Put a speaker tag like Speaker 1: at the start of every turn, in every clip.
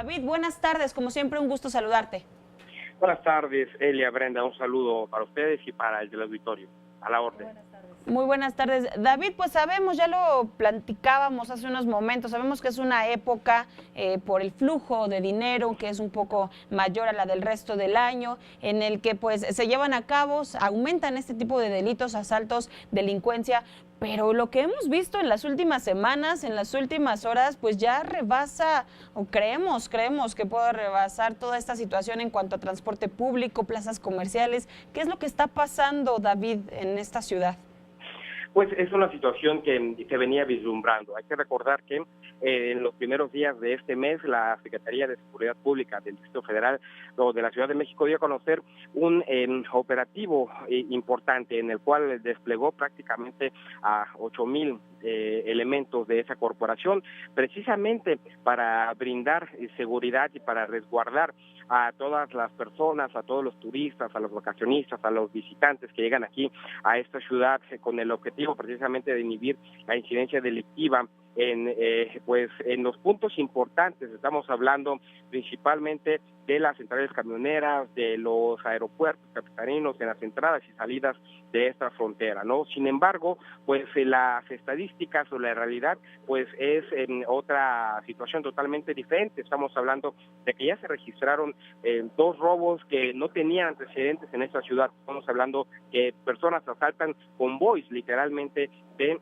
Speaker 1: David, buenas tardes, como siempre un gusto saludarte.
Speaker 2: Buenas tardes, Elia, Brenda, un saludo para ustedes y para el del auditorio. A la orden.
Speaker 1: Muy buenas tardes. David, pues sabemos, ya lo platicábamos hace unos momentos, sabemos que es una época por el flujo de dinero que es un poco mayor a la del resto del año, en el que pues se llevan a cabo, aumentan este tipo de delitos, asaltos, delincuencia, pero lo que hemos visto en las últimas semanas, en las últimas horas, pues ya rebasa, o creemos que puede rebasar toda esta situación en cuanto a transporte público, plazas comerciales. ¿Qué es lo que está pasando, David, en esta ciudad?
Speaker 2: Pues es una situación que se venía vislumbrando. Hay que recordar que en los primeros días de este mes la Secretaría de Seguridad Pública del Distrito Federal o de la Ciudad de México dio a conocer un operativo importante en el cual desplegó prácticamente a 8,000 elementos de esa corporación, precisamente para brindar seguridad y para resguardar a todas las personas, a todos los turistas, a los vacacionistas, a los visitantes que llegan aquí a esta ciudad con el objetivo precisamente de inhibir la incidencia delictiva en los puntos importantes. Estamos hablando principalmente de las centrales camioneras, de los aeropuertos capitalinos, en las entradas y salidas de esta frontera, ¿no? Sin embargo, pues las estadísticas o la realidad, pues es en otra situación totalmente diferente. Estamos hablando de que ya se registraron 2 robos que no tenían antecedentes en esta ciudad. Estamos hablando que personas asaltan convoys, literalmente, de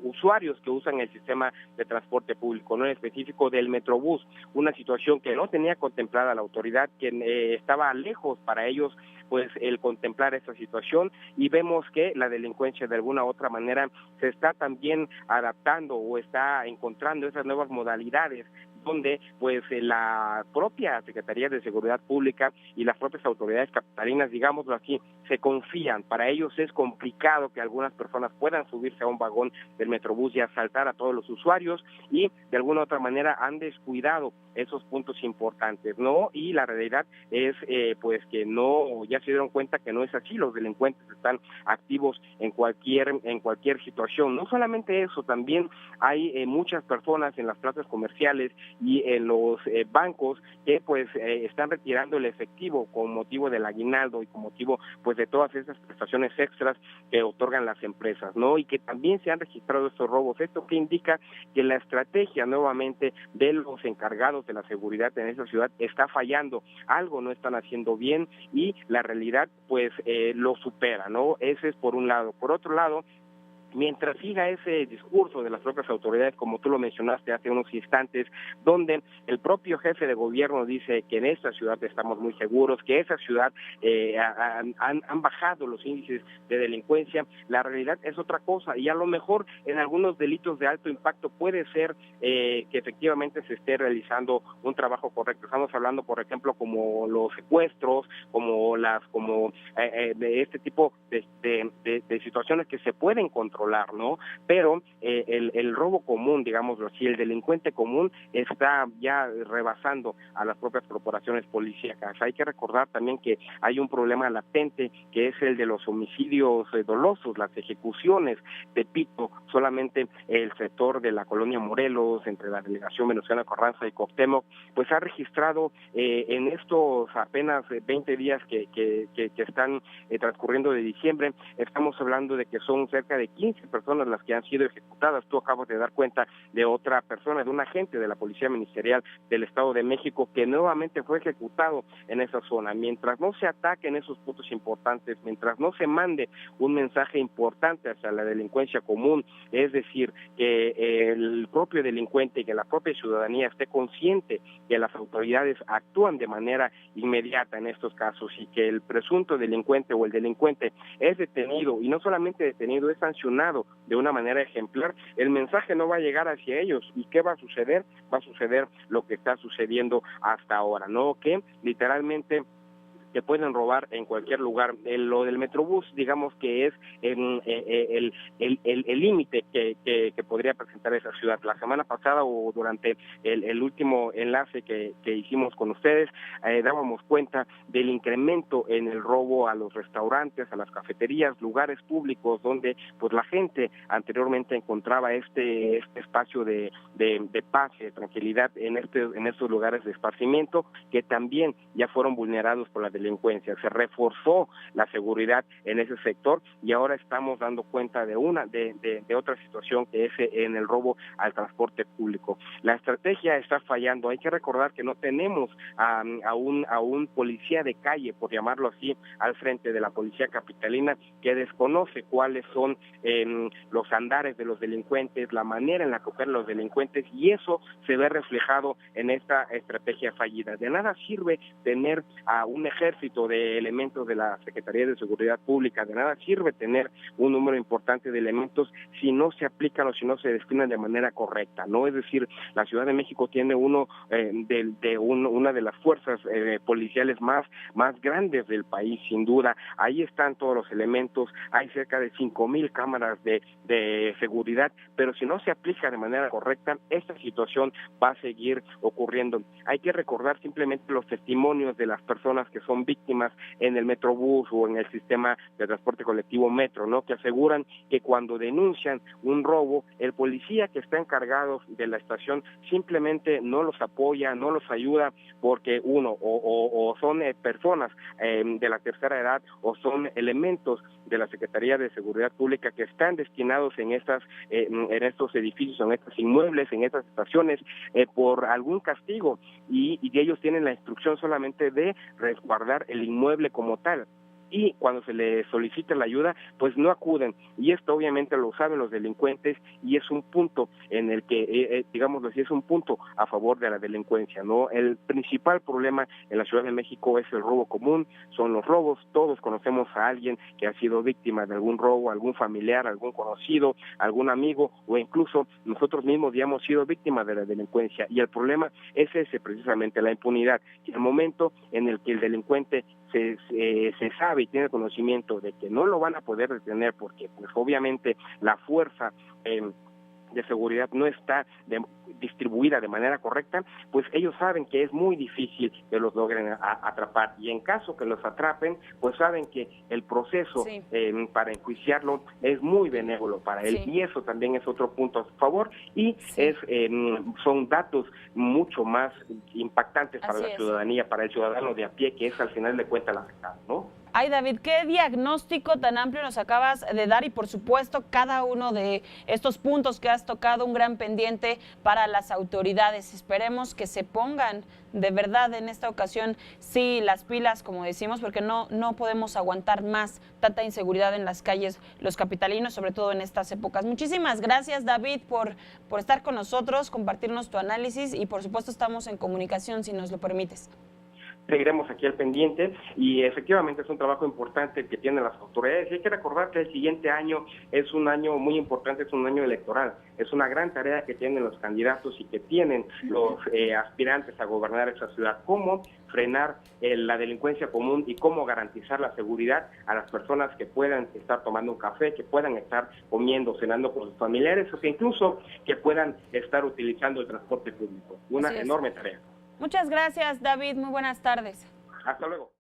Speaker 2: usuarios que usan el sistema de transporte público, no en específico del Metrobús, una situación que no tenía contemplada la autoridad, que estaba lejos para ellos pues el contemplar esta situación, y vemos que la delincuencia de alguna u otra manera se está también adaptando o está encontrando esas nuevas modalidades donde pues la propia Secretaría de Seguridad Pública y las propias autoridades capitalinas, digámoslo así, se confían. Para ellos es complicado que algunas personas puedan subirse a un vagón del Metrobús y asaltar a todos los usuarios, y de alguna u otra manera han descuidado esos puntos importantes, ¿no? Y la realidad es pues que no, ya se dieron cuenta que no es así. Los delincuentes están activos en cualquier situación. No solamente eso, también hay muchas personas en las plazas comerciales y en los bancos que pues están retirando el efectivo con motivo del aguinaldo y con motivo pues de todas esas prestaciones extras que otorgan las empresas, ¿no? Y que también se han registrado estos robos. Esto que indica que la estrategia nuevamente de los encargados de la seguridad en esa ciudad está fallando, algo no están haciendo bien, y la realidad pues lo supera, ¿no? Ese es por un lado. Por otro lado, mientras siga ese discurso de las propias autoridades, como tú lo mencionaste hace unos instantes, donde el propio jefe de gobierno dice que en esta ciudad estamos muy seguros, que esa ciudad han bajado los índices de delincuencia, la realidad es otra cosa, y a lo mejor en algunos delitos de alto impacto puede ser que efectivamente se esté realizando un trabajo correcto. Estamos hablando, por ejemplo, como los secuestros, como de este tipo de situaciones que se pueden controlar, ¿no? Pero el robo común, digámoslo así, el delincuente común está ya rebasando a las propias corporaciones policíacas. Hay que recordar también que hay un problema latente, que es el de los homicidios dolosos, las ejecuciones. De Pito, solamente el sector de la colonia Morelos, entre la delegación Venustiano Carranza y Cuauhtémoc, pues ha registrado en estos apenas 20 días que están transcurriendo de diciembre, estamos hablando de que son cerca de 15 personas las que han sido ejecutadas. Tú acabas de dar cuenta de otra persona, de un agente de la Policía Ministerial del Estado de México que nuevamente fue ejecutado en esa zona. Mientras no se ataquen esos puntos importantes, mientras no se mande un mensaje importante hacia la delincuencia común, es decir, que el propio delincuente y que la propia ciudadanía esté consciente que las autoridades actúan de manera inmediata en estos casos, y que el presunto delincuente o el delincuente es detenido, y no solamente detenido, es sancionado de una manera ejemplar, el mensaje no va a llegar hacia ellos. ¿Y qué va a suceder? Va a suceder lo que está sucediendo hasta ahora, ¿no? Que literalmente que pueden robar en cualquier lugar. Lo del Metrobús, digamos que es el límite que podría presentar esa ciudad. La semana pasada o durante el último enlace que hicimos con ustedes, dábamos cuenta del incremento en el robo a los restaurantes, a las cafeterías, lugares públicos donde pues la gente anteriormente encontraba este espacio de paz, de tranquilidad en estos lugares de esparcimiento, que también ya fueron vulnerados por la delincuencia. Se reforzó la seguridad en ese sector y ahora estamos dando cuenta de otra situación, que es en el robo al transporte público. La estrategia está fallando. Hay que recordar que no tenemos a un policía de calle, por llamarlo así, al frente de la policía capitalina, que desconoce cuáles son los andares de los delincuentes, la manera en la que operan los delincuentes, y eso se ve reflejado en esta estrategia fallida. De nada sirve tener a un ejército de elementos de la Secretaría de Seguridad Pública, de nada sirve tener un número importante de elementos si no se aplican o si no se destinan de manera correcta, ¿no? Es decir, la Ciudad de México tiene una de las fuerzas policiales más grandes del país, sin duda. Ahí están todos los elementos, hay cerca de 5,000 cámaras de seguridad, pero si no se aplica de manera correcta, esta situación va a seguir ocurriendo. Hay que recordar simplemente los testimonios de las personas que son víctimas en el Metrobús o en el sistema de transporte colectivo Metro, ¿no? Que aseguran que cuando denuncian un robo, el policía que está encargado de la estación simplemente no los apoya, no los ayuda, porque o son personas de la tercera edad o son elementos de la Secretaría de Seguridad Pública que están destinados en estos edificios, en estos inmuebles, en estas estaciones, por algún castigo, y ellos tienen la instrucción solamente de resguardar el inmueble como tal. Y cuando se les solicita la ayuda, pues no acuden, y esto obviamente lo saben los delincuentes, y es un punto en el que, digámoslo así, es un punto a favor de la delincuencia, ¿no? El principal problema en la Ciudad de México es el robo común, son los robos. Todos conocemos a alguien que ha sido víctima de algún robo, algún familiar, algún conocido, algún amigo, o incluso nosotros mismos ya hemos sido víctimas de la delincuencia, y el problema es ese, precisamente, la impunidad. Y el momento en el que el delincuente se sabe y tiene conocimiento de que no lo van a poder detener, porque pues obviamente la fuerza de seguridad no está distribuida de manera correcta, pues ellos saben que es muy difícil que los logren atrapar, y en caso que los atrapen, pues saben que el proceso para enjuiciarlo es muy benévolo para él, y eso también es otro punto a su favor, y son datos mucho más impactantes para la ciudadanía, para el ciudadano de a pie, que es al final de cuentas el afectado, ¿no?
Speaker 1: Ay, David, qué diagnóstico tan amplio nos acabas de dar, y por supuesto cada uno de estos puntos que has tocado, un gran pendiente para las autoridades. Esperemos que se pongan de verdad en esta ocasión las pilas, como decimos, porque no podemos aguantar más tanta inseguridad en las calles los capitalinos, sobre todo en estas épocas. Muchísimas gracias, David, por estar con nosotros, compartirnos tu análisis, y por supuesto estamos en comunicación, si nos lo permites.
Speaker 2: Seguiremos aquí al pendiente, y efectivamente es un trabajo importante que tienen las autoridades, y hay que recordar que el siguiente año es un año muy importante, es un año electoral, es una gran tarea que tienen los candidatos y que tienen los aspirantes a gobernar esa ciudad: cómo frenar la delincuencia común y cómo garantizar la seguridad a las personas que puedan estar tomando un café, que puedan estar comiendo, cenando con sus familiares, o que incluso que puedan estar utilizando el transporte público. Una enorme tarea.
Speaker 1: Muchas gracias, David. Muy buenas tardes.
Speaker 2: Hasta luego.